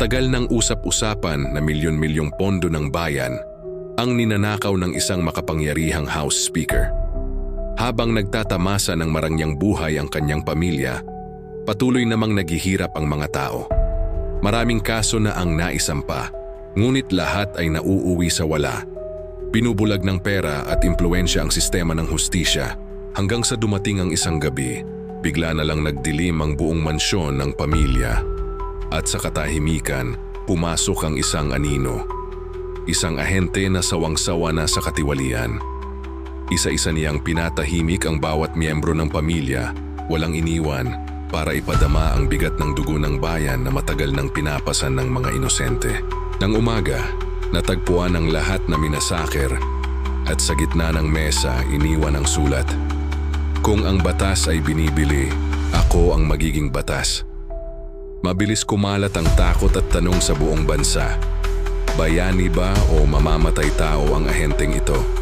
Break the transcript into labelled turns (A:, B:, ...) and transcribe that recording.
A: matagal ng usap-usapan na milyon-milyong pondo ng bayan ang ninanakaw ng isang makapangyarihang House Speaker. Habang nagtatamasa ng marangyang buhay ang kanyang pamilya, patuloy namang naghihirap ang mga tao. Maraming kaso na ang naisampa, ngunit lahat ay nauuwi sa wala. Binubulag ng pera at impluwensya ang sistema ng hustisya hanggang sa dumating ang isang gabi, bigla na lang nagdilim ang buong mansyon ng pamilya. At sa katahimikan, pumasok ang isang anino. Isang ahente na sawang-sawa na sa katiwalian. Isa-isa niyang pinatahimik ang bawat miyembro ng pamilya, walang iniwan, para ipadama ang bigat ng dugo ng bayan na matagal nang pinapasan ng mga inosente. Nang umaga, natagpuan ang lahat na minasaker at sa gitna ng mesa iniwan ang sulat. Kung ang batas ay binibili, ako ang magiging batas. Mabilis kumalat ang takot at tanong sa buong bansa. Bayani ba o mamamatay tao ang ahenteng ito?